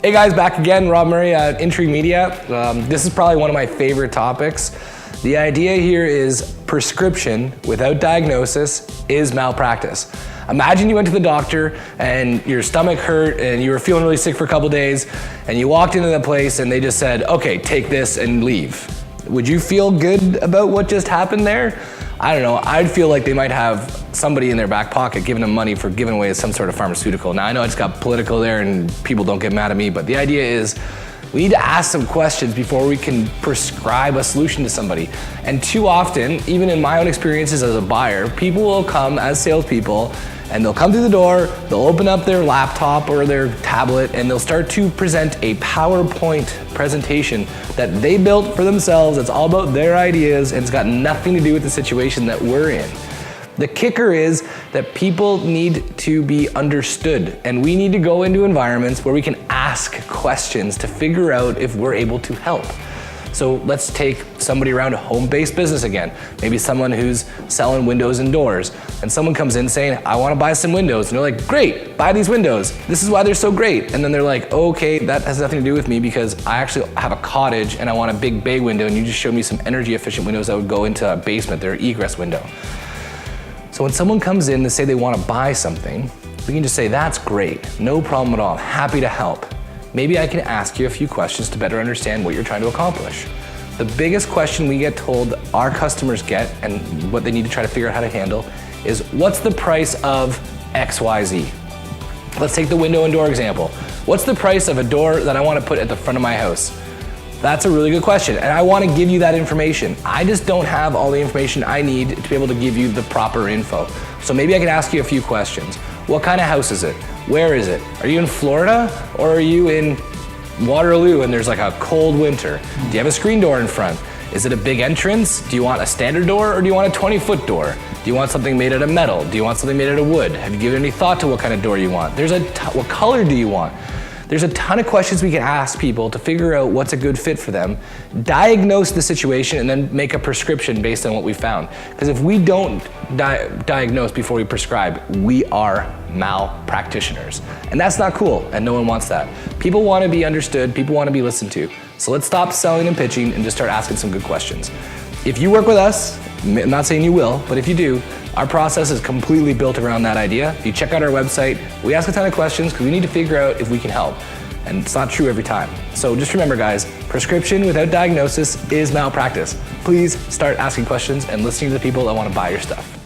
Hey guys, back again. Rob Murray at Intrigue Media. This is probably one of my favorite topics. The idea here is prescription without diagnosis is malpractice. Imagine you went to the doctor and your stomach hurt and you were feeling really sick for a couple days and you walked into the place and they just said, okay, take this and leave. Would you feel good about what just happened there? I don't know, I'd feel like they might have somebody in their back pocket giving them money for giving away some sort of pharmaceutical. Now I know I just got political there and people don't get mad at me, but the idea is we need to ask some questions before we can prescribe a solution to somebody. And too often, even in my own experiences as a buyer, people will come as salespeople and they'll come through the door, they'll open up their laptop or their tablet and they'll start to present a PowerPoint presentation that they built for themselves. It's all about their ideas and it's got nothing to do with the situation that we're in. The kicker is that people need to be understood and we need to go into environments where we can ask questions to figure out if we're able to help. So let's take somebody around a home-based business again. Maybe someone who's selling windows and doors. And someone comes in saying, I want to buy some windows. And they're like, great, buy these windows. This is why they're so great. And then they're like, okay, that has nothing to do with me because I actually have a cottage and I want a big bay window and you just showed me some energy efficient windows that would go into a basement. They're an egress window. So when someone comes in to say they want to buy something, we can just say, that's great, no problem at all, happy to help. Maybe I can ask you a few questions to better understand what you're trying to accomplish. The biggest question we get told our customers get and what they need to try to figure out how to handle is what's the price of XYZ? Let's take the window and door example. What's the price of a door that I want to put at the front of my house? That's a really good question and I want to give you that information. I just don't have all the information I need to be able to give you the proper info. So maybe I can ask you a few questions. What kind of house is it? Where is it? Are you in Florida or are you in Waterloo and there's like a cold winter? Do you have a screen door in front? Is it a big entrance? Do you want a standard door or do you want a 20-foot door? Do you want something made out of metal? Do you want something made out of wood? Have you given any thought to what kind of door you want? What color do you want? There's a ton of questions we can ask people to figure out what's a good fit for them, diagnose the situation, and then make a prescription based on what we found. Because if we don't diagnose before we prescribe, we are malpractitioners. And that's not cool, and no one wants that. People want to be understood, people want to be listened to. So let's stop selling and pitching and just start asking some good questions. If you work with us, I'm not saying you will, but if you do, our process is completely built around that idea. If you check out our website, we ask a ton of questions because we need to figure out if we can help. And it's not true every time. So just remember guys, prescription without diagnosis is malpractice. Please start asking questions and listening to the people that want to buy your stuff.